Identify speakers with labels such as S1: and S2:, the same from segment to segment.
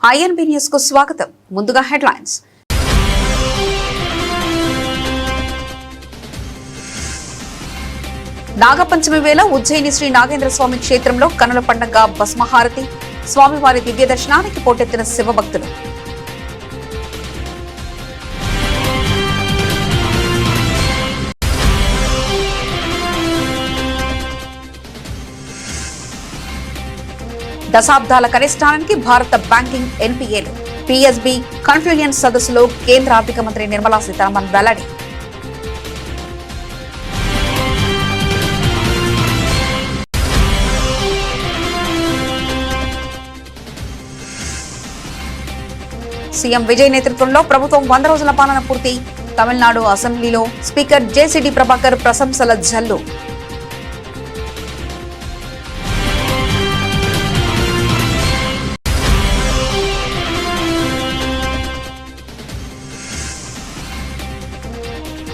S1: INB news కు స్వాగతం. ముందుగా హెడ్లైన్స్. నాగపంచమి వేళ ఉజ్జయిని శ్రీ నాగేంద్ర స్వామి క్షేత్రంలో కనుల పండుగ భస్మహారతి. స్వామివారి దివ్య దర్శనానికి పోటెత్తిన శివభక్తులు. దశాబ్దాల కనిష్టానికి భారత బ్యాంకింగ్ ఎన్పీఏలు. పీఎస్బీ కాన్ఫ్లుయెన్స్ సదస్సులో కేంద్ర ఆర్థిక మంత్రి నిర్మలా సీతారామన్ వెల్లడి. సీఎం విజయ్ నేతృత్వంలో ప్రభుత్వం 100 రోజుల పాలన పూర్తి. తమిళనాడు అసెంబ్లీలో స్పీకర్ జేసీడీ ప్రభాకర్ ప్రశంసల జల్లు.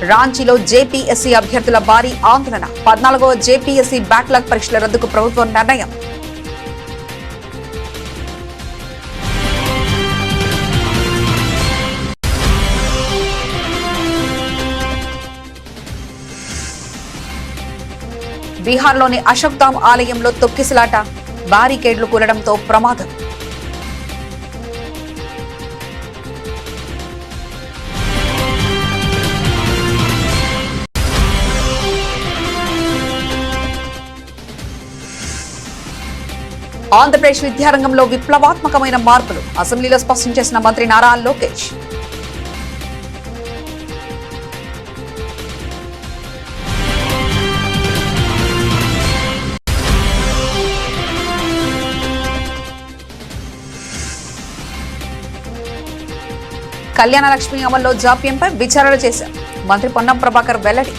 S1: రాంచీలో జేపీఎస్సీ అభ్యర్థుల భారీ ఆందోళన. 14వ జేపీఎస్సీ బ్యాక్లాగ్ పరీక్షల రద్దుకు ప్రభుత్వం నిర్ణయం. బీహార్లోని అశోక్ధామ్ ఆలయంలో తొక్కిసలాట. బారికేడ్లు కూలడంతో ప్రమాదం. ఆంధ్రప్రదేశ్ విద్యారంగంలో విప్లవాత్మకమైన మార్పులు. అసెంబ్లీలో స్పష్టం చేసిన మంత్రి నారా లోకేష్. కళ్యాణ లక్ష్మి అమల్లో జాప్యంపై విచారణ చేశారు మంత్రి పొన్నం ప్రభాకర్ వెల్లడి.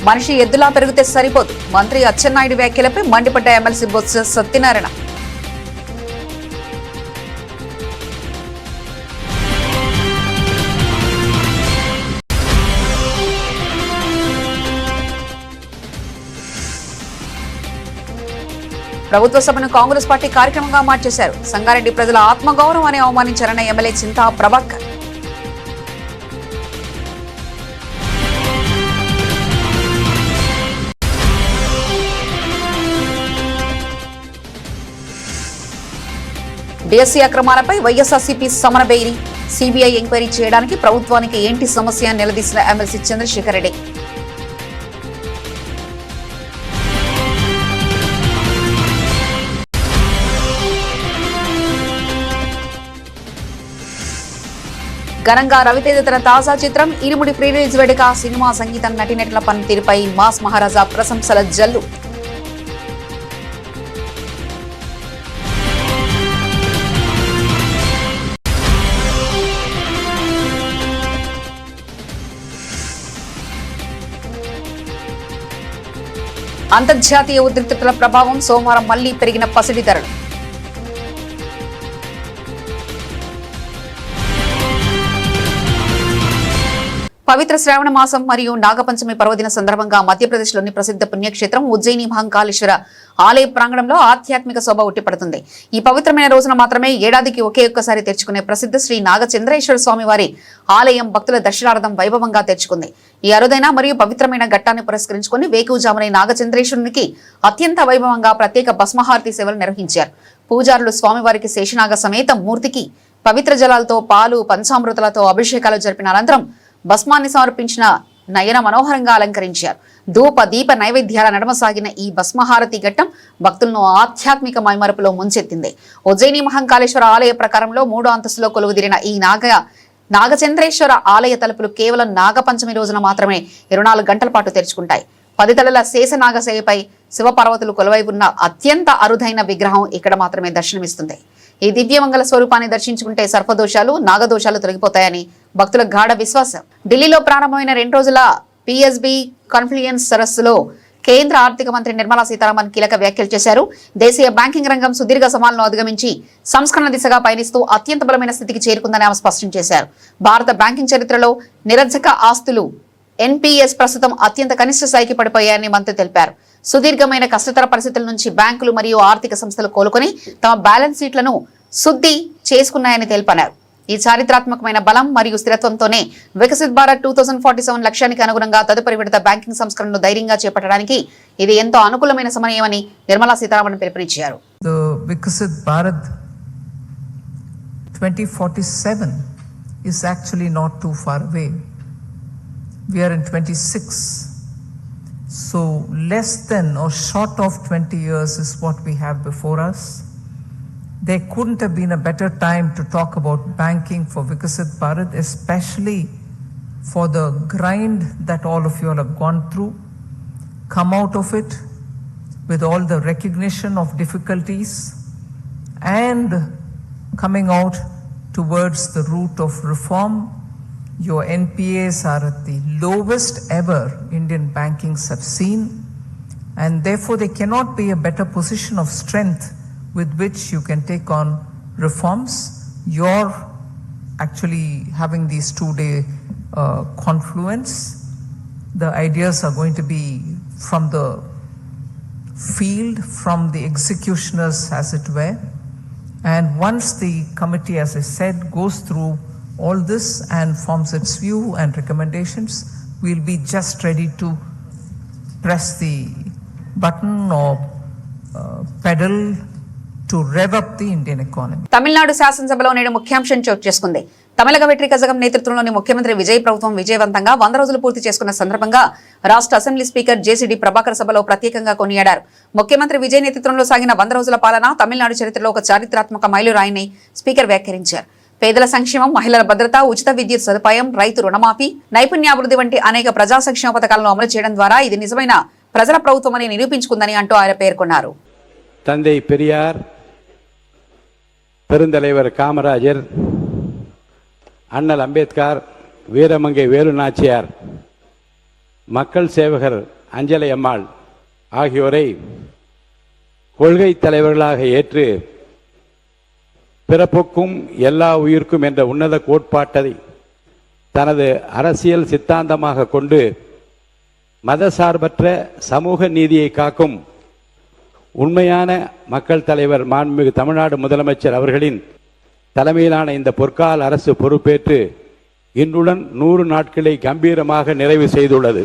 S1: మనిషి ఎద్దులా పెరిగితే సరిపోదు. మంత్రి అచ్చెన్నాయుడు వ్యాఖ్యలపై మండిపడ్డ ఎమ్మెల్సీ బొత్స సత్యనారాయణ. ప్రభుత్వ సభను కాంగ్రెస్ పార్టీ కార్యక్రమంగా మార్చేశారు. సంగారెడ్డి ప్రజల ఆత్మగౌరవాన్ని అవమానించారన్న ఎమ్మెల్యే చింతా ప్రభాకర్. డిఎస్సీ అక్రమాలపై వైఎస్ఆర్సీపీ సమరబేరి. సీబీఐ ఎంక్వైరీ చేయడానికి ప్రభుత్వానికి ఏంటి సమస్య నిలదీసిన ఎమ్మెల్సీ చంద్రశేఖర్ రెడ్డి. ఘనంగా రవితేజ తన తాజా చిత్రం ఇరుముడి ప్రీ రిలీజ్ వేడుక. సినిమా సంగీతం నటినట్ల పనితీరుపై మాస్ మహారాజా ప్రశంసల జల్లు. అంతర్జాతీయ ఉద్రిక్తతల ప్రభావం. సోమవారం మళ్లీ పెరిగిన పసిడి ధరలు. పవిత్ర శ్రావణ మాసం మరియు నాగపంచమి పర్వదిన సందర్భంగా మధ్యప్రదేశ్లోని ప్రసిద్ధ పుణ్యక్షేత్రం ఉజ్జయిని మహంకాళేశ్వర ఆలయ ప్రాంగణంలో ఆధ్యాత్మిక శోభ ఉట్టిపడుతుంది. ఈ పవిత్రమైన రోజున మాత్రమే ఏడాదికి ఒకే ఒక్కసారి తెరుచుకునే ప్రసిద్ధ శ్రీ నాగచంద్రేశ్వర స్వామి వారి ఆలయం భక్తుల దర్శనార్థం వైభవంగా తెరుచుకుంది. ఈ అరుదైన మరియు పవిత్రమైన ఘట్టాన్ని పురస్కరించుకుని వేకువజామునే నాగచంద్రేశ్వరునికి అత్యంత వైభవంగా ప్రత్యేక భస్మహారతి సేవలు నిర్వహించారు. పూజారులు స్వామివారికి శేషనాగ సమేత మూర్తికి పవిత్ర జలాలతో పాలు పంచామృతాలతో అభిషేకాలు జరిపిన అనంతరం భస్మాన్ని సమర్పించిన నయన మనోహరంగా అలంకరించారు. ధూప దీప నైవేద్యాల నడమ సాగిన ఈ భస్మహారతి ఘట్టం భక్తులను ఆధ్యాత్మిక మైమరుపులో ముంచెత్తింది. ఉజ్జయిని మహంకాళేశ్వర ఆలయ ప్రకారంలో 3వ అంతస్తులో కొలువుదీరిన ఈ నాగచంద్రేశ్వర ఆలయ తలుపులు కేవలం నాగపంచమి రోజున మాత్రమే 24 గంటల పాటు తెరుచుకుంటాయి. 10 తలల శేషనాగశయపై శివపార్వతులు కొలువై ఉన్న అత్యంత అరుదైన విగ్రహం ఇక్కడ మాత్రమే దర్శనమిస్తుంది. ఈ దివ్యమంగళ స్వరూపాన్ని దర్శించుకుంటే సర్పదోషాలు నాగదోషాలు తొలగిపోతాయని భక్తుల గాఢ విశ్వాసం. ఢిల్లీలో ప్రారంభమైన 2 రోజుల పీఎస్బీ కాన్ఫ్లుయెన్స్ సరస్సులో కేంద్ర ఆర్థిక మంత్రి నిర్మలా సీతారామన్ కీలక వ్యాఖ్యలు చేశారు. దేశీయ బ్యాంకింగ్ రంగం సుదీర్ఘ సవాళ్లను అధిగమించి సంస్కరణ దిశగా పయనిస్తూ అత్యంత బలమైన స్థితికి చేరుకుందని ఆమె స్పష్టం చేశారు. భారత బ్యాంకింగ్ చరిత్రలో నిరర్ధక ఆస్తులు ఎన్పీఎస్ ప్రస్తుతం అత్యంత కనిష్ట స్థాయికి పడిపోయాయని మంత్రి తెలిపారు. సుదీర్ఘమైన కష్టతర పరిస్థితుల నుంచి బ్యాంకులు మరియు ఆర్థిక సంస్థలు కోలుకొని తమ బ్యాలెన్స్ షీట్లను శుద్ధి చేసుకున్నాయని తెలిపారు. ఈ చారిత్రాత్మకమైన బలం మరియు స్థిరత్వంతోనే వికసిత్ భారత్ 2047 లక్ష్యానికి అనుగుణంగా తదుపరి విడత బ్యాంకింగ్ సంస్కరణను ధైర్యంగా చేపట్టడానికి ఇది ఎంతో అనుకూలమైన సమయమని నిర్మలా సీతారామన్ పిలుపునిచ్చారు.
S2: The Viksit Bharat 2047 is actually not too far away. We are in 26. So less than or short of 20 years is what we have before us. There couldn't have been a better time to talk about banking for Viksit Bharat, especially for the grind that all of you all have gone through. Come out of it with all the recognition of difficulties and coming out towards the route of reform. Your NPAs are at the lowest ever Indian bankings have seen, and therefore there cannot be a better position of strength with which you can take on reforms. You're actually having these 2-day confluence. The ideas are going to be from the field, from the executioners as it were. And once the committee, as I said, goes through all this and forms its view and recommendations, we'll be just ready to press the button or pedal to rev up the Indian economy.
S1: Tamil Nadu శాసనసభలో నేడు ముఖ్యాంశం చోటు చేసుకుంది. తమిళగ వెట్రి కజగం నేతృత్వంలోని ముఖ్యమంత్రి విజయ్ ప్రభుత్వం విజయవంతంగా 100 రోజులు పూర్తి చేసుకున్న సందర్భంగా రాష్ట్ర అసెంబ్లీ స్పీకర్ జేసీడీ ప్రభాకర్ సభలో ప్రత్యేకంగా కొనియాడారు. ముఖ్యమంత్రి విజయ్ నేతృత్వంలో సాగిన 100 రోజుల పాలన తమిళనాడు చరిత్రలో ఒక చారిత్రాత్మక మైలురాయిని స్పీకర్ వ్యాఖ్యానించారు. పేదల సంక్షేమం, మహిళల భద్రత, ఉచిత విద్యుత్ సదుపాయం, రైతు రుణమాఫీ, నైపుణ్యాభివృద్ధి వంటి అనేక ప్రజా సంక్షేమ పథకాలను అమలు చేయడం ద్వారా ఇది నిజమైన ప్రజల ప్రభుత్వమని నిరూపించుకుందని అంటూ ఆయన పేర్కొన్నారు.
S3: தந்தை பெரியார், பெருந்தலைவர் காமராஜர், அண்ணல் அம்பேத்கர், வீரமங்கை வேலு நாச்சியார், மக்கள் சேவகர் அஞ்சலை அம்மாள் ஆகியோரை கொள்கை தலைவர்களாக ஏற்று பிறப்புக்கும் எல்லா உயிர்க்கும் என்ற உன்னத கோட்பாட்டை தனது அரசியல் சித்தாந்தமாக கொண்டு மதசார்பற்ற சமூக நீதியை காக்கும் உண்மையான மக்கள் தலைவர் மாண்புமிகு தமிழ்நாடு முதலமைச்சர் அவர்களின் தலைமையிலான இந்த பொற்கால அரசு பொறுப்பேற்று இன்றுடன் 100 நாட்களை கம்பீரமாக நிறைவு செய்துள்ளது.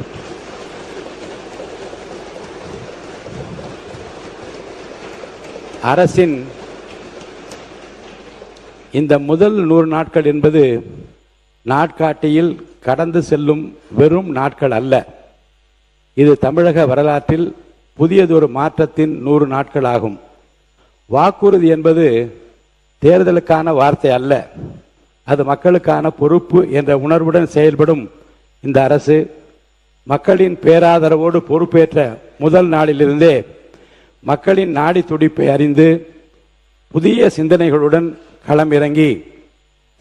S3: அரசின் இந்த முதல் 100 நாட்கள் என்பது நாட்காட்டியில் கடந்து செல்லும் வெறும் நாட்கள் அல்ல. இது தமிழக வரலாற்றில் புதியதொரு மாற்றத்தின் 100 நாட்கள் ஆகும். வாக்குறுதி என்பது தேர்தலுக்கான வார்த்தை அல்ல, அது மக்களுக்கான பொறுப்பு என்ற உணர்வுடன் செயல்படும் இந்த அரசு மக்களின் பேராதரவோடு பொறுப்பேற்ற முதல் நாளிலிருந்தே மக்களின் நாடி துடிப்பை அறிந்து புதிய சிந்தனைகளுடன் களமிறங்கி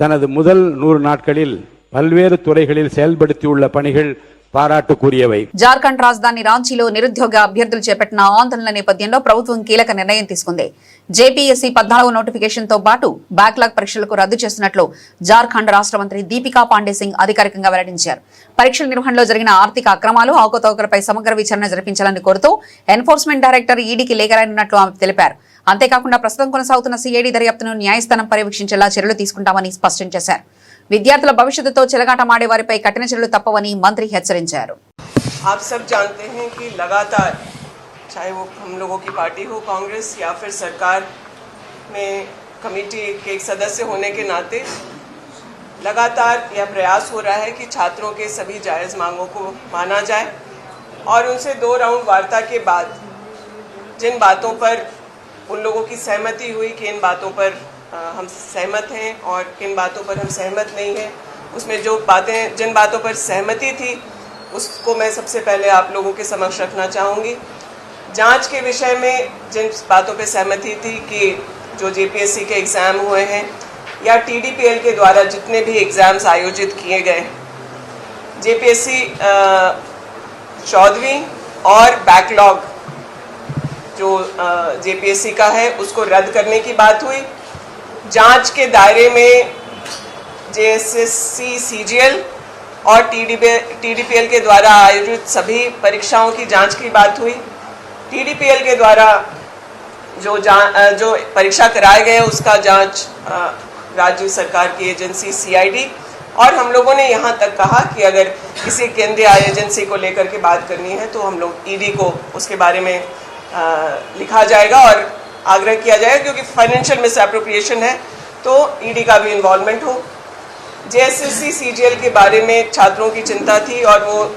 S3: தனது முதல் 100 நாட்களில் பல்வேறு துறைகளில் செயல்படுத்தியுள்ள பணிகள் పారాటుకూరియవై.
S1: జార్ఖండ్ రాజధాని రాంచీలో నిరుద్యోగ అభ్యర్థులు చేపట్టిన ఆందోళనల నేపథ్యంలో ప్రభుత్వం కీలక నిర్ణయం తీసుకుంది. జేపీఎస్సీ 14వ నోటిఫికేషన్ తో పాటు బ్యాక్లాగ్ పరీక్షలకు రద్దు చేస్తున్నట్లు జార్ఖండ్ రాష్ట్ర మంత్రి దీపికా పాండే సింగ్ అధికారికంగా వెల్లడించారు. పరీక్షల నిర్వహణలో జరిగిన ఆర్థిక అక్రమాలు, అవకతవకలపై సమగ్ర విచారణ జరిపించాలని కోరుతూ ఎన్ఫోర్స్మెంట్ డైరెక్టర్ ఈడీకి లేఖ రాయనున్నట్లు ఆమె తెలిపారు. అంతేకాకుండా ప్రస్తుతం కొనసాగుతున్న సిఐడి దర్యాప్తును న్యాయస్థానం పర్యవేక్షించేలా చర్యలు తీసుకుంటామని స్పష్టం చేశారు. విద్యార్థుల భవిష్యత్తుతో చెలగాటమాడే వారిపై కఠిన చర్యలు తప్పవని మంత్రి హెచ్చరించారు.
S4: आप सब जानते हैं कि लगातार चाहे वो हम लोगों की पार्टी हो कांग्रेस या फिर सरकार में कमेटी के एक सदस्य होने के नाते लगातार यह प्रयास हो रहा है कि छात्रों के सभी जायज़ मांगों को माना जाए और उनसे 2 राउंड वार्ता के बाद जिन बातों पर उन लोगों की सहमति हुई कि इन बातों पर हम सहमत हैं और किन बातों पर हम सहमत नहीं हैं, उसमें जिन बातों पर सहमति थी उसको मैं सबसे पहले आप लोगों के समक्ष रखना चाहूँगी. जांच के विषय में जिन बातों पर सहमति थी कि जो जेपीएससी के एग्ज़ाम हुए हैं या टीडीपीएल के द्वारा जितने भी एग्ज़ाम्स आयोजित किए गए, जेपीएससी 14वीं और बैकलॉग जो जेपीएससी का है उसको रद्द करने की बात हुई। जांच के दायरे में जेएसएससी, सीजीएल और टीडीपीएल के द्वारा आयोजित सभी परीक्षाओं की जांच की बात हुई। टीडीपीएल के द्वारा जो परीक्षा कराए गए उसका जांच राज्य सरकार की एजेंसी सीआईडी, और हम लोगों ने यहाँ तक कहा कि अगर किसी केंद्रीय एजेंसी को लेकर के बात करनी है तो हम लोग ईडी को उसके बारे में लिखा जाएगा और आग्रह किया जाएगा, क्योंकि फाइनेंशियल मिस एप्रोप्रिएशन है तो ईडी का भी इन्वॉल्वमेंट हो। जेएसएससी, सीजीएल के बारे में छात्रों की चिंता थी और वो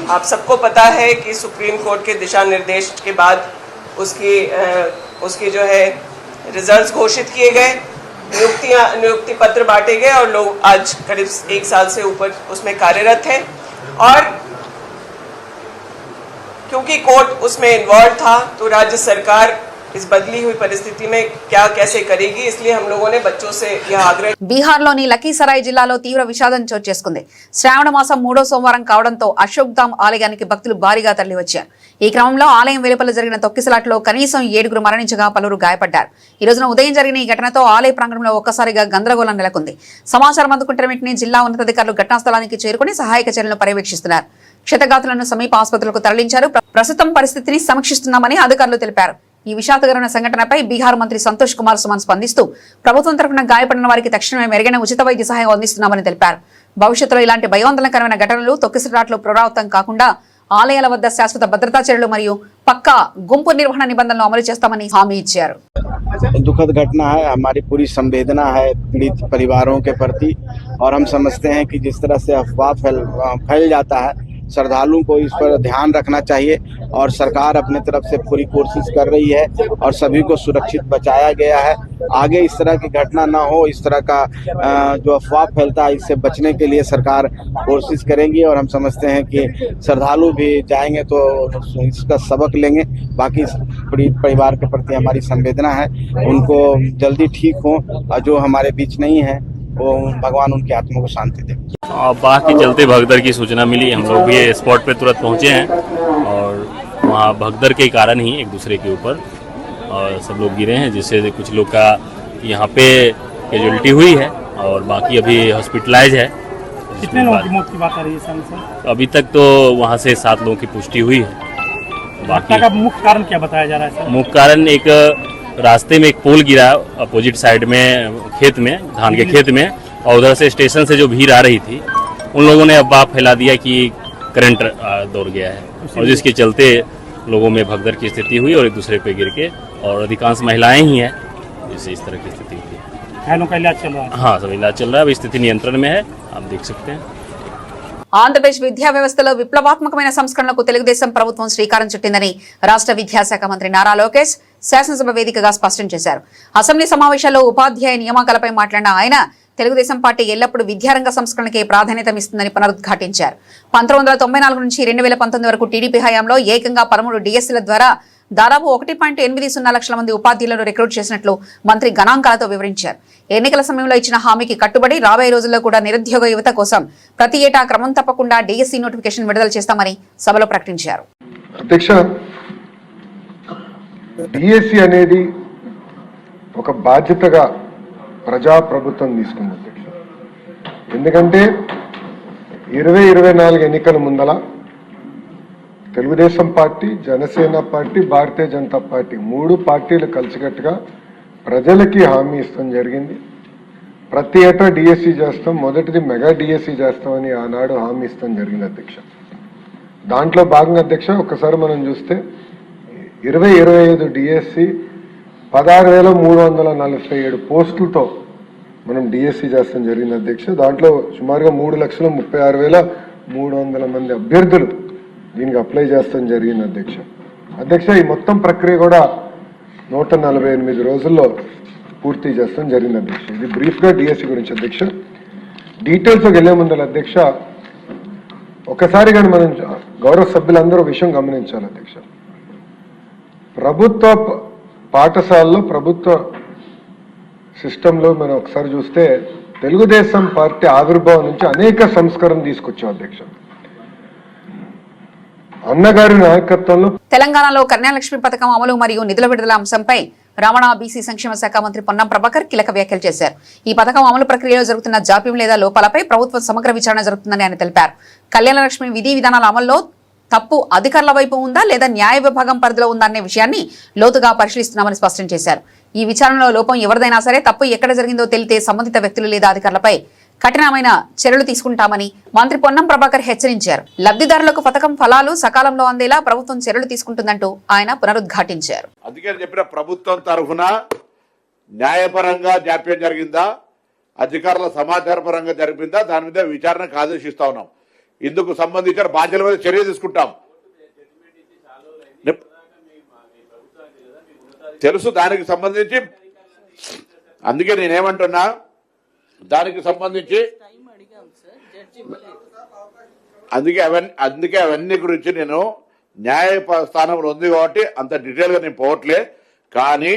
S4: आप सबको पता है कि सुप्रीम कोर्ट के दिशा निर्देश के बाद उसकी जो है रिजल्ट्स घोषित किए गए, नियुक्ति पत्र बांटे गए और लोग आज करीब 1 साल से ऊपर उसमें कार्यरत हैं। और क्योंकि कोर्ट उसमें इन्वॉल्व था तो राज्य सरकार इस बदली हुई परिस्थिति में क्या कैसे करेगी, इसलिए हम लोगों ने बच्चों से यह आग्रह।
S1: బీహార్లోని లఖీసరాయ్ జిల్లాలో తీవ్ర విషాదం చోటు చేసుకుంది. శ్రావణ మాసం 3వ సోమవారం కావడంతో అశోక్ ధామ్ ఆలయానికి భక్తులు భారీగా తరలివచ్చారు. ఈ క్రమంలో ఆలయం వెలుపల జరిగిన తొక్కిసలాట్లో కనీసం 7గురు మరణించగా పలువురు గాయపడ్డారు. ఈ రోజున ఉదయం జరిగిన ఈ ఘటనతో ఆలయ ప్రాంగణంలో ఒక్కసారిగా గందరగోళం నెలకొంది. సమాచారం అందుకుంటున్న వెంటనే జిల్లా ఉన్నతాధికారులు ఘటనా స్థలానికి చేరుకుని సహాయక చర్యలను పర్యవేక్షిస్తున్నారు. క్షతగాతులను సమీప ఆసుపత్రులకు తరలించారు. ప్రస్తుతం పరిస్థితిని సమీక్షిస్తున్నామని అధికారులు తెలిపారు. ఈ విషాదకరమైన సంఘటనపై బీహార్ మంత్రి సంతోష్ కుమార్ సుమన్ స్పందిస్తూ ప్రభుత్వం తరఫున గాయపడిన వారికి తక్షణమే మెరుగైన ఉచిత వైద్య సహాయం అందిస్తున్నామని తెలిపారు. భవిష్యత్తులో ఇలాంటి భయోందనకరమైన ఘటనలు తొక్కిసలాట్లు పునరావృతం కాకుండా ఆలయాల వద్ద శాశ్వత భద్రతా చర్యలు మరియు పక్కా గుంపు నిర్వహణ నిబంధనలు అమలు చేస్తామని హామీ ఇచ్చారు.
S5: दुखद घटना है, हमारी पूरी संवेदना है पीड़ित परिवारों के प्रति, और हम समझते हैं कि जिस तरह से अफवाह फैल जाता है, श्रद्धालुओं को इस पर ध्यान रखना चाहिए और सरकार अपने तरफ से पूरी कोशिश कर रही है और सभी को सुरक्षित बचाया गया है। आगे इस तरह की घटना ना हो, इस तरह का जो अफवाह फैलता है इससे बचने के लिए सरकार कोशिश करेंगी और हम समझते हैं कि श्रद्धालु भी जाएंगे तो इसका सबक लेंगे। बाकी पीड़ित परिवार के प्रति हमारी संवेदना है, उनको जल्दी ठीक हो और जो हमारे बीच नहीं है वो भगवान उनकी आत्मा को शांति दे।
S6: बाघ के चलते भगदड़ की सूचना मिली, हम लोग भी स्पॉट पे तुरंत पहुंचे हैं और वहाँ भगदड़ के कारण ही एक दूसरे के ऊपर और सब लोग गिरे हैं, जिससे कुछ लोग का यहाँ पे कैजुअलिटी हुई है और बाकी अभी हॉस्पिटलाइज है।
S7: कितने लोगों की मौत की बात आ रही है सर?
S6: अभी तक तो वहाँ से 7 लोगों की पुष्टि हुई है। बाकी
S7: का मुख्य कारण क्या बताया जा रहा है सर?
S6: मुख्य कारण एक रास्ते में एक पोल गिरा अपोजिट साइड में खेत में, धान के खेत में, और उधर से स्टेशन से जो भीड़ आ रही थी उन लोगों ने अफवाह फैला दिया कि करंट दौड़ गया है और जिसके चलते लोगों में भगदड़ की स्थिति हुई और एक दूसरे पे गिर के, और अधिकांश महिलाएं ही हैं जिससे इस तरह की स्थिति हुई।
S7: घायलों का इलाज चल रहा है?
S6: हाँ, सब इलाज चल रहा है, अभी स्थिति नियंत्रण में है, आप देख सकते हैं।
S1: ఆంధ్రప్రదేశ్ విద్యా వ్యవస్థలో విప్లవాత్మకమైన సంస్కరణలకు తెలుగుదేశం ప్రభుత్వం శ్రీకారం చుట్టిందని రాష్ట్ర విద్యాశాఖ మంత్రి నారా లోకేష్ శాసనసభ వేదికగా స్పష్టం చేశారు. అసెంబ్లీ సమావేశాల్లో ఉపాధ్యాయ నియామకాలపై మాట్లాడిన ఆయన తెలుగుదేశం పార్టీ ఎల్లప్పుడూ విద్యారంగ సంస్కరణకే ప్రాధాన్యతనిస్తుందని పునరుద్ఘాటించారు. 1994 నుంచి 2019 వరకు టీడీపీ హయాంలో ఏకంగా 13 డిఎస్సీల ద్వారా దాదాపు 1.80 లక్షల మంది ఉపాధ్యాయులను రిక్రూట్ చేసినట్లు మంత్రి గణాంకాలతో వివరించారు. ఎన్నికల సమయంలో ఇచ్చిన హామీకి కట్టుబడి రాబోయే రోజుల్లో కూడా నిరుద్యోగ యువత కోసం ప్రతి ఏటా క్రమం తప్పకుండా డిఎస్సీ నోటిఫికేషన్ విడుదల చేస్తామని సభలో ప్రకటించారు.
S8: అధ్యక్ష, డిఎస్సీ అనేది ఒక బాధ్యతగా ప్రజాప్రభుత్వం తీసుకుంది అధ్యక్ష. ఎందుకంటే 2024 ఎన్నికల ముందల Telugu Desam party, Janasena party, Bharatiya Janata party 3 పార్టీలు కలిసికట్టుగా ప్రజలకి హామీ ఇస్తాం జరిగింది. ప్రతి ఏటా డిఎస్సీ చేస్తాం, మొదటిది మెగా డిఎస్సీ చేస్తామని ఆనాడు హామీ ఇస్తాం జరిగింది అధ్యక్ష. దాంట్లో భాగంగా అధ్యక్ష ఒకసారి మనం చూస్తే 2025 డిఎస్సీ 16,347 పోస్టులతో మనం డిఎస్సీ చేస్తాం జరిగింది అధ్యక్ష. దాంట్లో సుమారుగా 3,36,300 మంది అభ్యర్థులు దీనికి అప్లై చేస్తాం జరిగింది అధ్యక్ష. అధ్యక్ష, ఈ మొత్తం ప్రక్రియ కూడా 148 రోజుల్లో పూర్తి చేస్తాం జరిగింది అధ్యక్ష. ఇది బ్రీఫ్గా డిఎస్సీ గురించి అధ్యక్ష. డీటెయిల్స్కి వెళ్లే ముందు అధ్యక్ష ఒకసారి కానీ మనం గౌరవ సభ్యులందరూ విషయం గమనించాలి అధ్యక్ష. ప్రభుత్వ పాఠశాలలో, ప్రభుత్వ సిస్టంలో మనం ఒకసారి చూస్తే తెలుగుదేశం పార్టీ ఆవిర్భావం నుంచి అనేక సంస్కరణ తీసుకొచ్చాం అధ్యక్ష. అన్నగారి నాయకత్వంలో
S1: తెలంగాణలో కన్యాలక్ష్మి పథకం అమలు మరియు నిధుల విడుదల అంశంపై రమణ బీసీ సంక్షేమ శాఖ మంత్రి పొన్నం ప్రభాకర్ కీలక వ్యాఖ్యలు చేశారు. ఈ పథకం అమలు ప్రక్రియలో జరుగుతున్న జాప్యం లేదా లోపాలపై ప్రభుత్వం సమగ్ర విచారణ జరుగుతుందని ఆయన తెలిపారు. కళ్యాణలక్ష్మి విధి విధానాల అమల్లో తప్పు అధికారుల వైపు ఉందా లేదా న్యాయ విభాగం పరిధిలో ఉందా అనే విషయాన్ని లోతుగా పరిశీలిస్తున్నామని స్పష్టం చేశారు. ఈ విచారణలో లోపం ఎవరిదైనా సరే తప్పు ఎక్కడ జరిగిందో తెలితే సంబంధిత వ్యక్తులు లేదా అధికారులపై కఠినమైన చర్యలు తీసుకుంటామని మంత్రి పొన్నం ప్రభాకర్ హెచ్చరించారు. లబ్ధిదారులకు పథకం ఫలాలు సకాలంలో అందేలా ప్రభుత్వం చర్యలు తీసుకుంటుందంటూ ఆయన పునరుద్ఘాటించారు.
S9: అందుకే చెప్పిన ప్రభుత్వం తరఫున న్యాయపరంగా జాప్యం జరిగిందా, అధికారుల సమాచార పరంగా జరిగిందా, దాని మీద విచారణకు ఆదేశిస్తా ఉన్నాం. ఇందుకు సంబంధించిన బాధ్యుల మీద చర్య తీసుకుంటాం. తెలుసు దానికి సంబంధించి, అందుకే నేనేమంటున్నా, దానికి సంబంధించి అందుకే అవన్నీ గురించి నేను న్యాయ స్థానంలో ఉంది కాబట్టి అంత డీటెయిల్గా నేను పోవట్లే. కానీ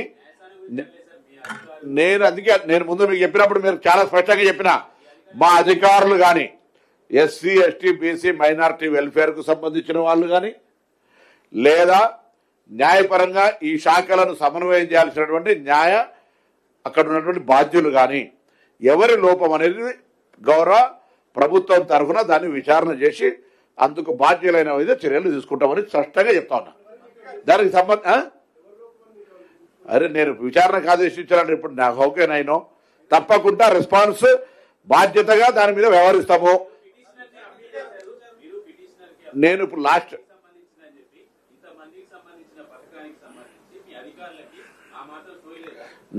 S9: నేను ముందు మీకు చెప్పినప్పుడు మీరు చాలా స్పష్టంగా చెప్పిన, మా అధికారులు కానీ ఎస్సీ ఎస్టీ బీసీ మైనారిటీ వెల్ఫేర్కు సంబంధించిన వాళ్ళు కానీ లేదా న్యాయపరంగా ఈ శాఖలను సమన్వయం చేయాల్సినటువంటి అక్కడ ఉన్నటువంటి బాధ్యులు కానీ ఎవరి లోపం అనేది గౌరవ ప్రభుత్వం తరఫున దాన్ని విచారణ చేసి అందుకు బాధ్యులైన మీద చర్యలు తీసుకుంటామని స్పష్టంగా చెప్తా ఉన్నా. దానికి నేను విచారణకు ఆదేశించాలంటే ఇప్పుడు నాకు ఓకేనైనా తప్పకుండా రెస్పాన్స్ బాధ్యతగా దాని మీద వ్యవహరిస్తాము. నేను ఇప్పుడు లాస్ట్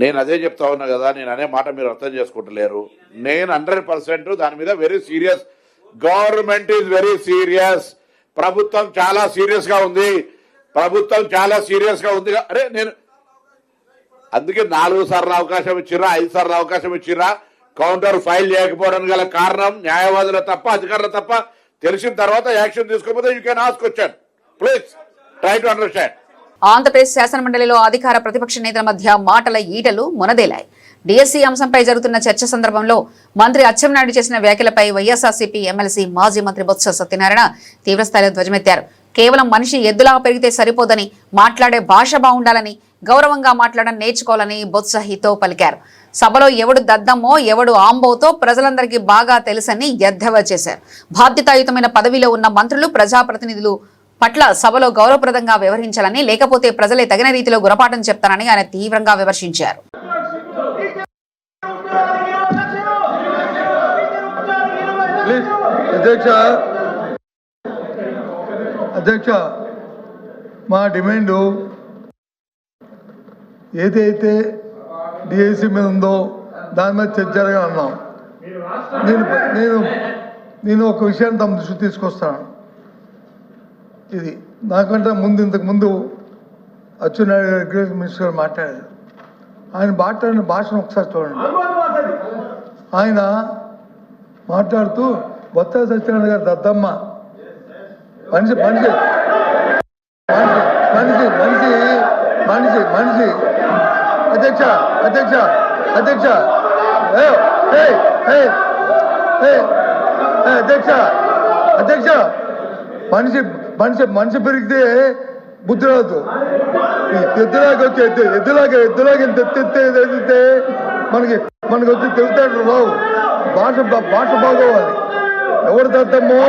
S9: నేను అదే చెప్తా ఉన్నా కదా, నేను అనే మాట మీరు అర్థం చేసుకుంటలేరు. నేను 100% దాని మీద very serious. Government is very serious. ప్రభుత్వం చాలా సీరియస్ గా ఉంది. అరే నేను అందుకే 4 సార్లు అవకాశం ఇచ్చిర్రా, 5 సార్లు అవకాశం ఇచ్చిర్రా. కౌంటర్ ఫైల్ చేయకపోవడానికి గల కారణం న్యాయవాదుల తప్ప అధికారుల తప్ప. తెలిసిన తర్వాత యాక్షన్ తీసుకోకపోతే you can ask question. Please try to understand.
S1: Andhra Pradesh శాసనమండలిలో అధికార ప్రతిపక్ష నేతల మధ్య మాటల ఈటలు మునదేలాయి. డిఎస్సీ అంశంపై జరుగుతున్న చర్చ సందర్భంలో మంత్రి అచ్చెన్నాయుడు చేసిన వ్యాఖ్యలపై వైఎస్ఆర్సీపీ ఎమ్మెల్సీ మాజీ మంత్రి బొత్స సత్యనారాయణ తీవ్రస్థాయిలో ధ్వజమెత్తారు. కేవలం మనిషి ఎద్దులా పెరిగితే సరిపోదని, మాట్లాడే భాష బాగుండాలని, గౌరవంగా మాట్లాడడం నేర్చుకోవాలని బొత్స హితో పలికారు. సభలో ఎవడు దద్దమ్మో ఎవడు ఆంబోతో ప్రజలందరికీ బాగా తెలుసని ఎద్దేవా చేశారు. బాధ్యతాయుతమైన పదవిలో ఉన్న మంత్రులు, ప్రజాప్రతినిధులు పట్ల సభలో గౌరవప్రదంగా వ్యవహరించాలని, లేకపోతే ప్రజలే తగిన రీతిలో గుణపాఠం చెప్తారని ఆయన తీవ్రంగా విమర్శించారు.
S10: అధ్యక్ష, మా డిమాండు ఏదైతే డిఎస్సి మీద ఉందో దాని మీద చర్చ జరగాలన్నాం. నేను ఒక విషయాన్ని తమ దృష్టి తీసుకొస్తాను. ఇది నాకంటే ఇంతకు ముందు అచ్చెన్నాయుడు గారు మినిస్టర్ గారు మాట్లాడారు. ఆయన మాట్లాడిన భాషను ఒకసారి చూడండి. ఆయన మాట్లాడుతూ బొత్స సత్యనారాయణ గారు దద్దమ్మ, మనిషి మనిషి మనిషి మనిషి మనిషి మనిషి అధ్యక్ష అధ్యక్ష అధ్యక్ష అధ్యక్ష అధ్యక్ష మనిషి మనిషి మనిషి పెరిగితే బుద్ధి రాదు. ఎద్దులాగా వచ్చి ఎద్దులాగా ఎత్తితే మనకి వచ్చి తెలుతాడు రావు. భాష బాగోవాలి. ఎవడు దద్దమ్మో,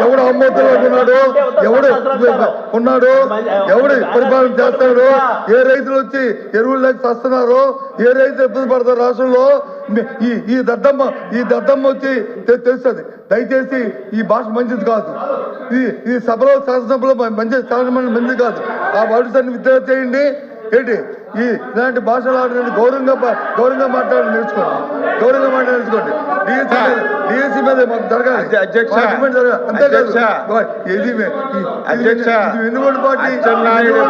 S10: ఎవడు అమ్మోతులో ఉన్నాడు, ఎవడు పరిపాలన చేస్తాడు, ఏ రైతులు వచ్చి ఎరువులు లేక వస్తున్నారో, ఏ రైతులు ఇబ్బంది పడతారు రాష్ట్రంలో, ఈ దద్దమ్మ వచ్చి తెలుస్తుంది. దయచేసి ఈ భాష మంచిది కాదు. ఈ సభలో శాసనసభలో మంచిది కాదు. ఆ భాషాన్ని విద్య చేయండి. ఏంటి ఇలాంటి భాషలు ఆడడానికి గౌరవంగా మాట్లాడి నేర్చుకోండి. డిఎస్సీ మీద జరగాలి. ఎన్నుకోండి పార్టీ
S11: అచ్చెన్నాయుడు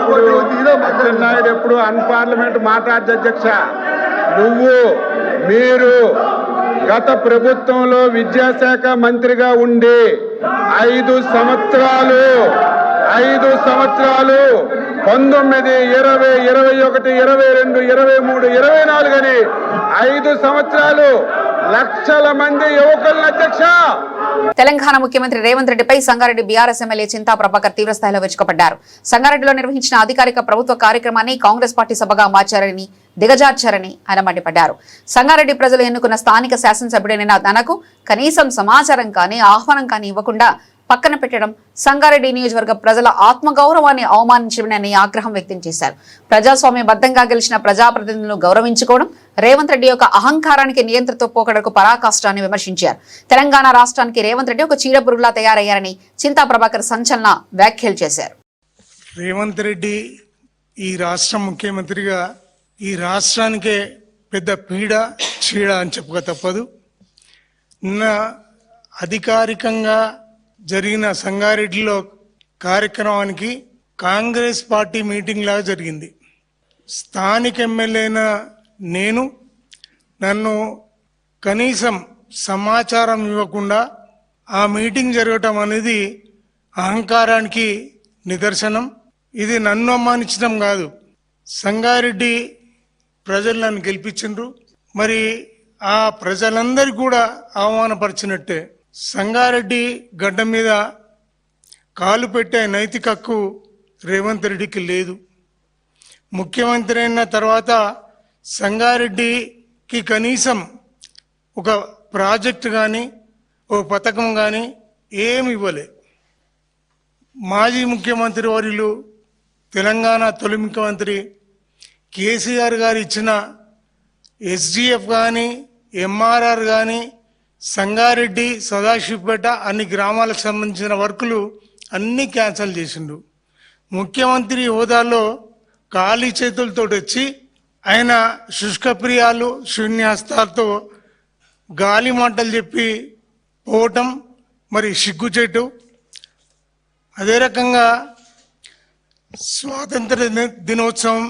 S11: ఎప్పుడు అన్పార్లమెంట్ మాట్లాడదు. అధ్యక్ష, మీరు గత ప్రభుత్వంలో విద్యాశాఖ మంత్రిగా ఉండి 5 సంవత్సరాలు 19, 20, 21, 22, 23, 24 అని 5 సంవత్సరాలు లక్షల మంది యువకులను అధ్యక్ష
S1: తెలంగాణ ముఖ్యమంత్రి రేవంత్ రెడ్డిపై సంగారెడ్డి బీఆర్ఎస్ ఎమ్మెల్యే చింతా ప్రభాకర్ తీవ్రస్థాయిలో విరుచుకుపడ్డారు. సంగారెడ్డిలో నిర్వహించిన అధికారిక ప్రభుత్వ కార్యక్రమాన్ని కాంగ్రెస్ పార్టీ సభగా మార్చారని, దిగజార్చారని ఆయన మండిపడ్డారు. సంగారెడ్డి ప్రజలు ఎన్నుకున్న స్థానిక శాసనసభ్యుడైన తనకు కనీసం సమాచారం కానీ ఆహ్వానం కానీ ఇవ్వకుండా పక్కన పెట్టడం సంగారెడ్డి నియోజకవర్గ ప్రజల ఆత్మగౌరవాన్ని అవమానించడమని ఆగ్రహం వ్యక్తం చేశారు. ప్రజాస్వామ్యబద్ధంగా గెలిచిన ప్రజాప్రతినిధులను గౌరవించుకోవడం రేవంత్ రెడ్డి యొక్క అహంకారానికి నియంత్రణతో పోకడకు పరాకాష్టాన్ని విమర్శించారు. తెలంగాణ రాష్ట్రానికి రేవంత్ రెడ్డి ఒక చీడపురుగులా తయారయ్యారని చింతా ప్రభాకర్ సంచలన వ్యాఖ్యలు చేశారు.
S12: రేవంత్ రెడ్డి ఈ రాష్ట్ర ముఖ్యమంత్రిగా ఈ రాష్ట్రానికే పెద్ద పీడ చీడ అని చెప్పక తప్పదు. నిన్న అధికారికంగా జరిగిన సంగారెడ్డిలో కార్యక్రమానికి కాంగ్రెస్ పార్టీ మీటింగ్ లాగా జరిగింది. స్థానిక ఎమ్మెల్యేన నన్ను కనీసం సమాచారం ఇవ్వకుండా ఆ మీటింగ్ జరగటం అనేది అహంకారానికి నిదర్శనం. ఇది నన్ను అవమానించడం కాదు, సంగారెడ్డి ప్రజలు నన్ను గెలిపించిండ్రు. మరి ఆ ప్రజలందరికీ కూడా అవమానపరిచినట్టే. సంగారెడ్డి గడ్డ మీద కాలు పెట్టే నైతిక హక్కు రేవంత్ రెడ్డికి లేదు. ముఖ్యమంత్రి అయిన తర్వాత సంగారెడ్డికి కనీసం ఒక ప్రాజెక్టు కానీ ఒక పథకం కానీ ఏమి ఇవ్వలే. మాజీ ముఖ్యమంత్రి వర్యులు తెలంగాణ తొలి ముఖ్యమంత్రి కేసీఆర్ గారు ఇచ్చిన ఎస్డిఎఫ్ కానీ ఎంఆర్ఆర్ కానీ సంగారెడ్డి సదాశివపేట అన్ని గ్రామాలకు సంబంధించిన వర్కులు అన్నీ క్యాన్సిల్ చేసిండు. ముఖ్యమంత్రి హోదాలో ఖాళీ చేతులతో వచ్చి ఆయన శుష్కప్రియాలు శూన్యాస్తాలతో గాలి మాటలు చెప్పి పోవటం మరి సిగ్గుచేటు. అదే రకంగా స్వాతంత్ర దినోత్సవం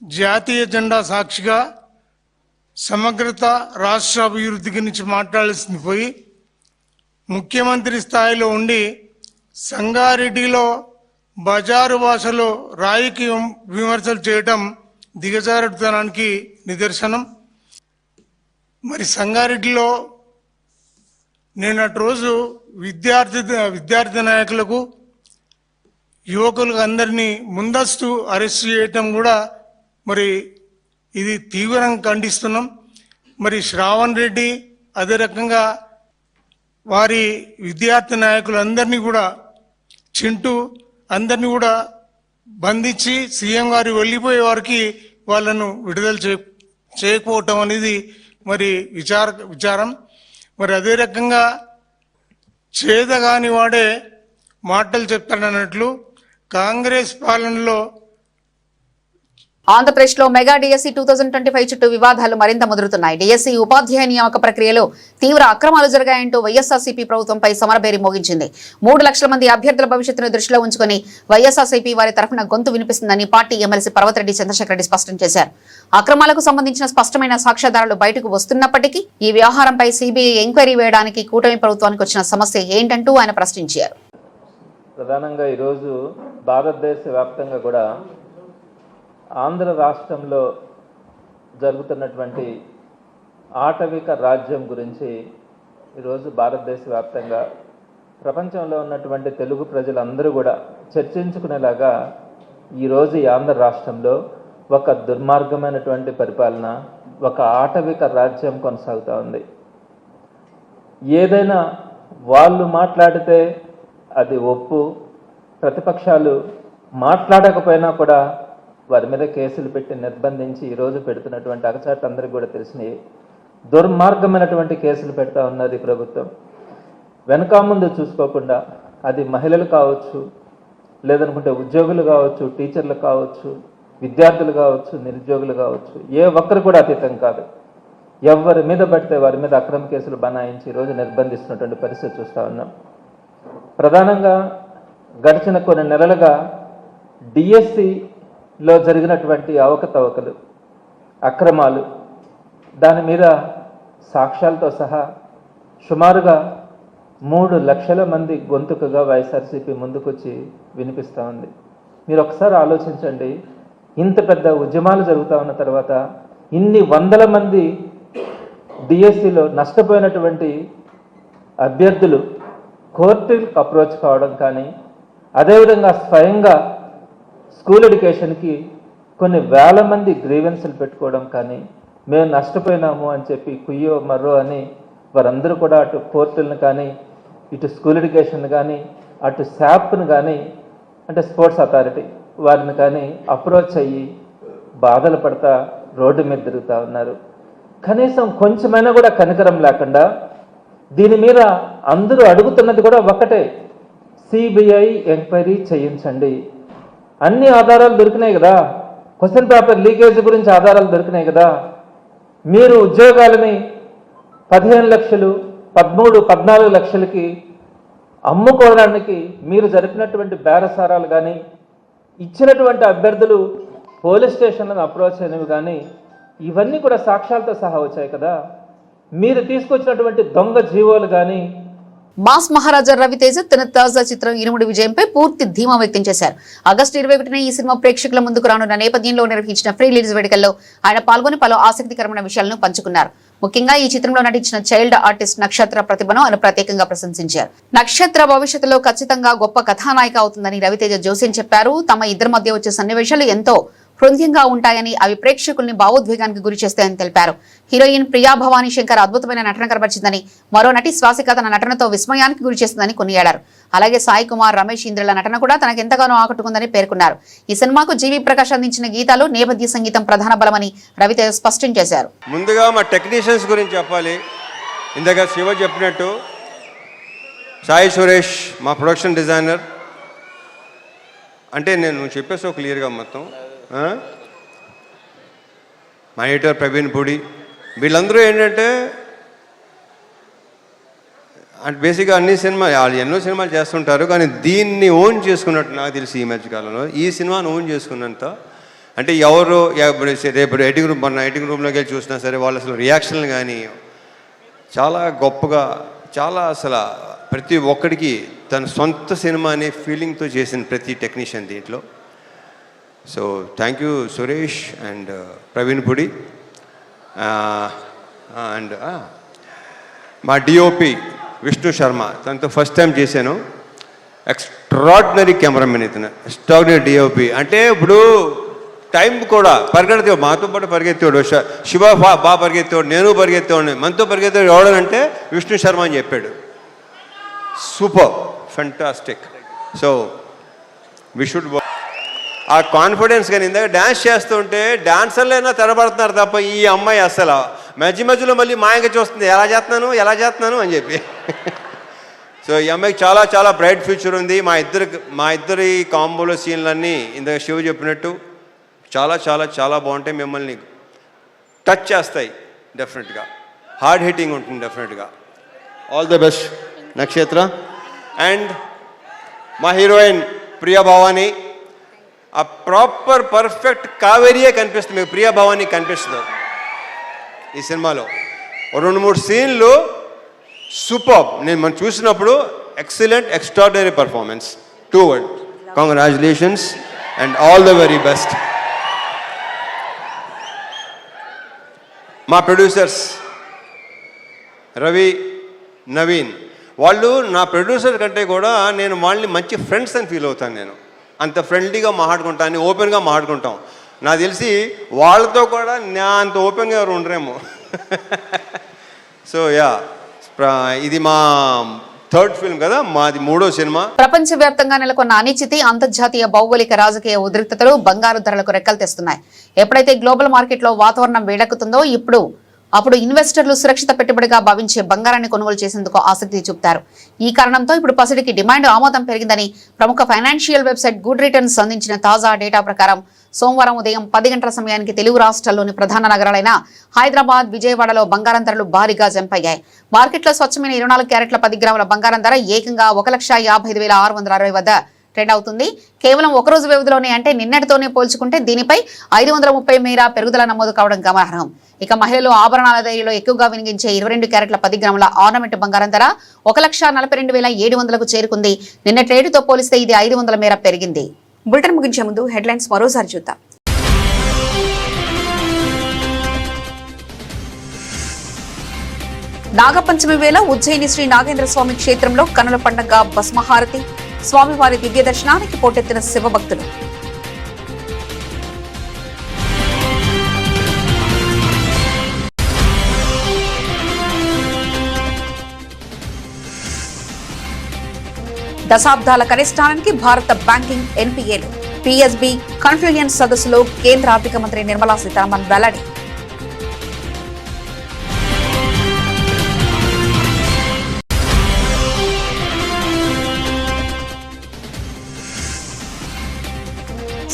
S12: జాతీయ జెండా సాక్షిగా సమగ్రత రాష్ట్ర అభివృద్ధి గురించి మాట్లాడాల్సింది పోయి ముఖ్యమంత్రి స్థాయిలో ఉండి సంగారెడ్డిలో బజారు భాషలో రాయికి విమర్శలు చేయటం దిగజారుతనానికి నిదర్శనం. మరి సంగారెడ్డిలో నిన్నటి రోజు విద్యార్థి నాయకులకు యువకులకు అందరినీ ముందస్తు అరెస్ట్ చేయటం కూడా మరి ఇది తీవ్రంగా ఖండిస్తున్నాం. మరి శ్రావణ్ రెడ్డి అదే రకంగా వారి విద్యార్థి నాయకులందరినీ కూడా చింటూ అందరినీ కూడా బంధించి సీఎం గారు వెళ్ళిపోయే వారికి వాళ్ళను విడుదల చేయకపోవటం అనేది మరి విచారం. మరి అదే రకంగా చేదగాని వాడే మాటలు చెప్తాడన్నట్లు కాంగ్రెస్ పాలనలో
S1: ఆంధ్రప్రదేశ్లో మెగా డిఎస్సీ 2025 చుట్టూ వివాదాలు మరింత ముదురుతున్నాయి. డిఎస్సీ ఉపాధ్యాయ నియామక ప్రక్రియలో తీవ్ర అక్రమాలు జరిగాయంటూ వైఎస్ఆర్సీపీ ప్రభుత్వంపై సమరభేరి మోగించింది. 3 లక్షల మంది అభ్యర్థుల భవిష్యత్తును దృష్టిలో ఉంచుకుని వైఎస్ఆర్సీపీ వారి తరఫున గొంతు వినిపిస్తుందని పార్టీ ఎమ్మెల్సీ పర్వతరెడ్డి చంద్రశేఖర్ రెడ్డి స్పష్టం చేశారు. అక్రమాలకు సంబంధించిన స్పష్టమైన సాక్ష్యాధారాలు బయటకు వస్తున్నప్పటికీ ఈ వ్యవహారంపై సిబిఐ ఎంక్వైరీ వేయడానికి కూటమి ప్రభుత్వానికి వచ్చిన సమస్య ఏంటంటూ ఆయన ప్రశ్నించారు.
S13: ప్రధానంగా ఈరోజు భారతదేశ వ్యాప్తంగా కూడా ఆంధ్ర రాష్ట్రంలో జరుగుతున్నటువంటి ఆటవిక రాజ్యం గురించి ఈరోజు భారతదేశ వ్యాప్తంగా ప్రపంచంలో ఉన్నటువంటి తెలుగు ప్రజలందరూ కూడా చర్చించుకునేలాగా ఈరోజు ఈ ఆంధ్ర రాష్ట్రంలో ఒక దుర్మార్గమైనటువంటి పరిపాలన, ఒక ఆటవిక రాజ్యం కొనసాగుతూ ఉంది. ఏదైనా వాళ్ళు మాట్లాడితే అది ఒప్పు, ప్రతిపక్షాలు మాట్లాడకపోయినా కూడా వారి మీద కేసులు పెట్టి నిర్బంధించి ఈరోజు పెడుతున్నటువంటి అగచాట్లు అందరికీ కూడా తెలిసినాయి. దుర్మార్గమైనటువంటి కేసులు పెడతా ఉన్నది ప్రభుత్వం. వెనక ముందు చూసుకోకుండా అది మహిళలు కావచ్చు, లేదనుకుంటే ఉద్యోగులు కావచ్చు, టీచర్లు కావచ్చు, విద్యార్థులు కావచ్చు, నిరుద్యోగులు కావచ్చు, ఏ ఒక్కరు కూడా అతీతం కాదు. ఎవరి మీద పడితే వారి మీద అక్రమ కేసులు బనాయించి ఈరోజు నిర్బంధిస్తున్నటువంటి పరిస్థితి చూస్తూ ఉన్నాం. ప్రధానంగా గడిచిన కొన్ని నెలలుగా డిఎస్సిలో జరిగినటువంటి అవకతవకలు, అక్రమాలు, దాని మీద సాక్ష్యాలతో సహా సుమారుగా 3 లక్షల మంది గొంతుకగా వైఎస్ఆర్సీపీ ముందుకొచ్చి వినిపిస్తూ ఉంది. మీరు ఒకసారి ఆలోచించండి, ఇంత పెద్ద ఉద్యమాలు జరుగుతూ ఉన్న తర్వాత ఇన్ని వందల మంది డిఎస్సిలో నష్టపోయినటువంటి అభ్యర్థులు కోర్టులకు అప్రోచ్ కావడం కానీ, అదేవిధంగా స్వయంగా స్కూల్ ఎడ్యుకేషన్కి కొన్ని వేల మంది గ్రీవెన్స్లు పెట్టుకోవడం కానీ, మేము నష్టపోయినాము అని చెప్పి కుయ్యో మర్రో అని వారందరూ కూడా అటు కోర్టులను కానీ, ఇటు స్కూల్ ఎడ్యుకేషన్ కానీ, అటు శాప్ను కానీ, అంటే స్పోర్ట్స్ అథారిటీ వారిని కానీ అప్రోచ్ అయ్యి బాధలు పడతా రోడ్డు మీద తిరుగుతూ ఉన్నారు. కనీసం కొంచెమైనా కూడా కనికరం లేకుండా దీని మీద అందరూ అడుగుతున్నది కూడా ఒకటే, సిబిఐ ఎంక్వైరీ చేయించండి. అన్ని ఆధారాలు దొరికినాయి కదా, క్వశ్చన్ పేపర్ లీకేజ్ గురించి ఆధారాలు దొరికినాయి కదా. మీరు ఉద్యోగాలని 15 లక్షలు 13, 14 లక్షలకి అమ్ముకోవడానికి మీరు జరిపినటువంటి బేరసారాలు కానీ, ఇచ్చినటువంటి అభ్యర్థులు పోలీస్ స్టేషన్లను అప్రోచ్ అయినవి కానీ, ఇవన్నీ కూడా సాక్ష్యాలతో సహా వచ్చాయి కదా. మీరు తీసుకొచ్చినటువంటి దొంగ జీవోలు కానీ.
S1: మాస్ మహారాజా రవితేజ తన తాజా చిత్రం ఇరుముడి విజయంపై పూర్తి ధీమా వ్యక్తం చేశారు. ఆగస్టు 21న ఈ సినిమా ప్రేక్షకుల ముందుకు రానున్న నేపథ్యంలో నిర్వహించిన ప్రీ రిలీజ్ వేడుకల్లో ఆయన పాల్గొని పలు ఆసక్తికరమైన విషయాలను పంచుకున్నారు. ముఖ్యంగా ఈ చిత్రంలో నటించిన చైల్డ్ ఆర్టిస్ట్ నక్షత్ర ప్రతిభను ఆయన ప్రత్యేకంగా ప్రశంసించారు. నక్షత్ర భవిష్యత్తులో ఖచ్చితంగా గొప్ప కథానాయిక అవుతుందని రవితేజ జోస్యం చెప్పారు. తమ ఇద్దరి మధ్య వచ్చే సన్నివేశాలు ఎంతో హృదయంగా ఉంటాయని, అవి ప్రేక్షకుల్ని భావోద్వేగానికి గురి చేస్తాయని తెలిపారు. హీరోయిన్ ప్రియా భవానీ శంకర్ అద్భుతమైన నటన కనబరిచిందని, మరో నటి శ్వాసిక తన నటనతో విస్మయానికి గురి చేస్తుందని కొనియాడారు. అలాగే సాయి కుమార్, రమేష్ ఇంద్రుల నటన కూడా తనకెంతగానో ఆకట్టుకుందని పేర్కొన్నారు. ఈ సినిమాకు జీవి ప్రకాష్ అందించిన గీతాలు, నేపథ్య సంగీతం ప్రధాన బలమని రవితేజ స్పష్టం చేశారు.
S14: ముందుగా మా టెక్నీషియన్స్ గురించి చెప్పాలి. ఇందాక శివ చెప్పినట్టు సాయి సురేష్ మా ప్రొడక్షన్ డిజైనర్. అంటే నేను చెప్పేసో క్లియర్గా మొత్తం. మా ఎడిటర్ ప్రవీణ్ పూడి, వీళ్ళందరూ ఏంటంటే అంటే బేసిక్గా అన్ని ఎన్నో సినిమాలు చేస్తుంటారు, కానీ దీన్ని ఓన్ చేసుకున్నట్టు నాకు తెలిసి ఈ మధ్యకాలంలో ఈ సినిమాను ఓన్ చేసుకున్నంత. అంటే ఎవరు రేపు ఎడిటింగ్ రూమ్, మన ఎడిటింగ్ రూమ్లోకి వెళ్ళి చూసినా సరే వాళ్ళు అసలు రియాక్షన్లు కానీ చాలా గొప్పగా, చాలా అసలు ప్రతి ఒక్కడికి తన సొంత సినిమా అనే ఫీలింగ్తో చేసిన ప్రతి టెక్నీషియన్ దీంట్లో. So thank you Suresh and Praveen Pudi and మా డిఓపి విష్ణు శర్మ, తనతో ఫస్ట్ టైం చేశాను. ఎక్స్ట్రాడినరీ కెమెరామెన్ ఇతను, ఎక్స్ట్రాడినరీ డిఓపి. అంటే ఇప్పుడు టైం కూడా పరిగెత్తేవాడు, మాతో పాటు పరిగెత్తేవాడు. శివ బాగా పరిగెత్తేవాడు, నేను పరిగెత్తేవాడిని. మనతో పరిగెత్తేవాడు ఎవడనంటే విష్ణు శర్మ అని చెప్పాడు. Super, fantastic. So we should uh confidence. కానీ ఇందాక డ్యాన్స్ చేస్తుంటే డాన్సర్లైనా తెరబడుతున్నారు తప్ప ఈ అమ్మాయి అసలు మధ్యలో మళ్ళీ మాయంగా చూస్తుంది, ఎలా చేస్తున్నాను అని చెప్పి. సో ఈ అమ్మాయికి చాలా చాలా బ్రైట్ ఫ్యూచర్ ఉంది. మా ఇద్దరి కాంబోలో సీన్లన్నీ ఇందాక శివ చెప్పినట్టు చాలా చాలా చాలా బాగుంటాయి. మిమ్మల్ని టచ్ చేస్తాయి డెఫినెట్గా, హార్డ్ హిట్టింగ్ ఉంటుంది డెఫినెట్గా. ఆల్ ద బెస్ట్ నక్షత్ర. అండ్ మా హీరోయిన్ ప్రియా భవానీ, ఆ ప్రాపర్ పర్ఫెక్ట్ కావేరియే కనిపిస్తుంది మీకు, ప్రియా భవానీ కనిపిస్తుంది ఈ సినిమాలో. 2-3 సీన్లు సూపర్. మనం చూసినప్పుడు excellent, extraordinary performance. 2 words. Congratulations and all the very best. మా ప్రొడ్యూసర్స్ రవి, నవీన్, వాళ్ళు నా ప్రొడ్యూసర్ కంటే కూడా నేను వాళ్ళని మంచి ఫ్రెండ్స్ అని ఫీల్ అవుతాను. నేను అంత ఫ్రెండ్లీగా మాట్లాడుకుంటాను, ఓపెన్గా మాట్లాడుకుంటాం. నాకు తెలిసి వాళ్ళతో కూడా నా అంత ఓపెన్గా ఎవరు ఉండరేమో. సో యా, ఇది మా 3rd ఫిల్మ్ కదా, మాది 3వ సినిమా.
S1: ప్రపంచవ్యాప్తంగా నెలకొన్న అనిశ్చితి, అంతర్జాతీయ భౌగోళిక రాజకీయ ఉద్రిక్తతలు బంగారు ధరలకు రెక్కలు తెస్తున్నాయి. ఎప్పుడైతే గ్లోబల్ మార్కెట్లో వాతావరణం వేడెక్కుతుందో అప్పుడు ఇన్వెస్టర్లు సురక్షిత పెట్టుబడిగా భావించే బంగారాన్ని కొనుగోలు చేసేందుకు ఆసక్తి చూపుతారు. ఈ కారణంతో ఇప్పుడు పసిడికి డిమాండ్ ఆమోదం పెరిగిందని ప్రముఖ ఫైనాన్షియల్ వెబ్సైట్ గుడ్ రిటర్న్స్ అందించిన తాజా డేటా ప్రకారం సోమవారం ఉదయం 10 గంటల సమయానికి తెలుగు రాష్ట్రాల్లోని ప్రధాన నగరాలైన హైదరాబాద్, విజయవాడలో బంగారం ధరలు భారీగా జంప్ అయ్యాయి. మార్కెట్లో స్వచ్ఛమైన 24 క్యారెట్ల 10 గ్రాముల బంగారం ధర ఏకంగా 1,55,660 వద్ద ట్రెండ్ అవుతుంది. కేవలం ఒక రోజు వ్యవధిలోనే, అంటే నిన్నటితోనే పోల్చుకుంటే దీనిపై 530 మేర పెరుగుదల నమోదు కావడం గమనార్హం. ఇక మహిళలు ఆభరణాల ధరలో ఎక్కువగా వినియోగించే 22 క్యారెట్ల 10 గ్రాముల ఆర్నమెంట్ బంగారం ధర 1,42,700కు చేరుకుంది. నిన్న ట్రేడ్తో పోలిస్తే ఇది 500 మేర పెరిగింది. బులెటిన్ ముగించే ముందు హెడ్లైన్స్ మరోసారి చూద్దాం. నాగపంచమి వేళ ఉజ్జయిని శ్రీ నాగేంద్ర స్వామి క్షేత్రంలో కనుల పండగ భస్మహారతి, స్వామివారి దివ్య దర్శనానికి పోటెత్తిన శివభక్తులు. దశాబ్దాల కనిష్టానికి భారత బ్యాంకింగ్ ఎన్పీఏలు, పీఎస్బీ కన్ఫ్లూయన్స్ సదస్సులో కేంద్ర ఆర్థిక మంత్రి నిర్మలా సీతారామన్ వెల్లడి.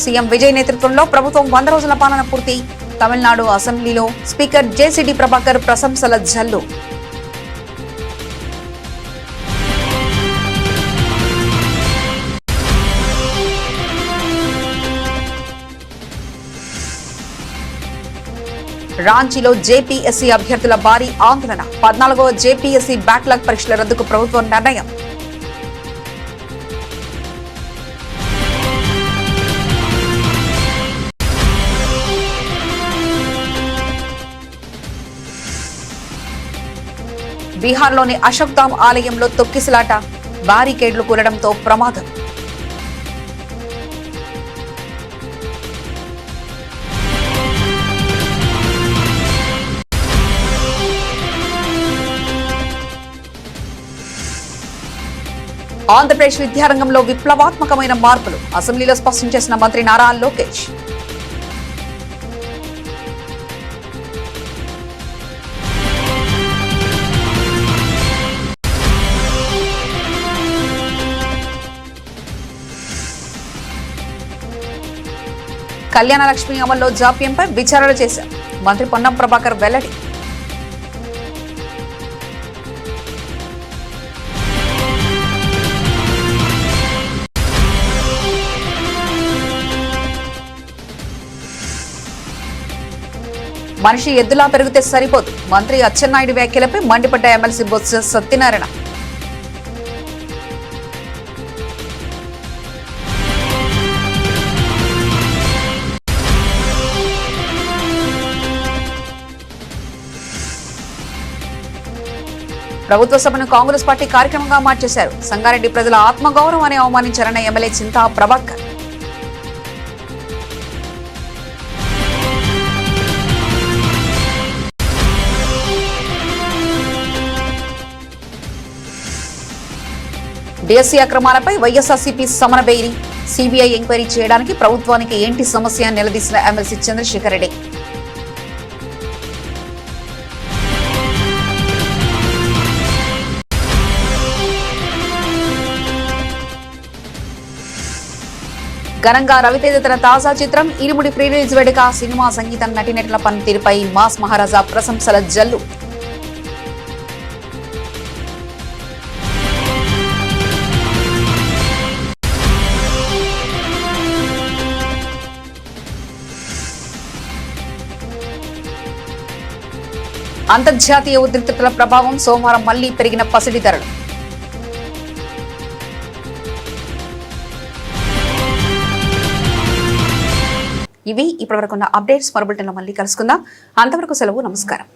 S1: సీఎం విజయ్ నేతృత్వంలో ప్రభుత్వం 100 రోజుల పాలన పూర్తి. తమిళనాడు అసెంబ్లీలో స్పీకర్ జేసీడీ ప్రభాకర్ ప్రశంసల జల్లు. రాంచీలో జేపీఎస్సీ అభ్యర్థుల భారీ ఆందోళన. 14వ జేపీఎస్సీ బ్యాక్లాగ్ పరీక్షల రద్దుకు ప్రభుత్వం నిర్ణయం. బీహార్లోని అశోక్ధామ్ ఆలయంలో తొక్కిసలాట, బారికేడ్లు కూలడంతో ప్రమాదం. ఆంధ్రప్రదేశ్ విద్యారంగంలో విప్లవాత్మకమైన మార్పులు అసెంబ్లీలో స్పష్టం చేసిన మంత్రి నారా లోకేష్. కళ్యాణ లక్ష్మి అమల్లో జాప్యంపై విచారణ చేశారు మంత్రి పొన్నం ప్రభాకర్ వెల్లడి. మనిషి ఎద్దులా పెరిగితే సరిపోదు, మంత్రి అచ్చెన్నాయుడు వ్యాఖ్యలపై మండిపడ్డ ఎమ్మెల్సీ బొత్స సత్యనారాయణ. ప్రభుత్వ సభను కాంగ్రెస్ పార్టీ కార్యక్రమంగా మార్చేశారు. సంగారెడ్డి ప్రజల ఆత్మగౌరవాన్ని అవమానించారన్న ఎమ్మెల్యే చింతా ప్రభాకర్. డిఎస్సీ అక్రమాలపై వైఎస్ఆర్సీపీ సమరబేరి, సీబీఐ ఎంక్వైరీ చేయడానికి ప్రభుత్వానికి ఏంటి సమస్య అని నిలదీసిన ఎమ్మెల్సీ చంద్రశేఖర్ రెడ్డి. ఘనంగా రవితేజ తన తాజా చిత్రం ఇరుముడి ప్రీ రిలీజ్ వేడుక. సినిమా, సంగీతం, నటీనటుల పనితీరుపై మాస్ మహారాజా ప్రశంసల జల్లు. అంతర్జాతీయ ఉద్రిక్తతల ప్రభావం, సోమవారం మళ్లీ పెరిగిన పసిడి ధరలు. ఇవి ఇప్పటివరకున్న అప్డేట్స్. మరో బులెటిన్లో మళ్ళీ కలుసుకుందాం. అంతవరకు సెలవు, నమస్కారం.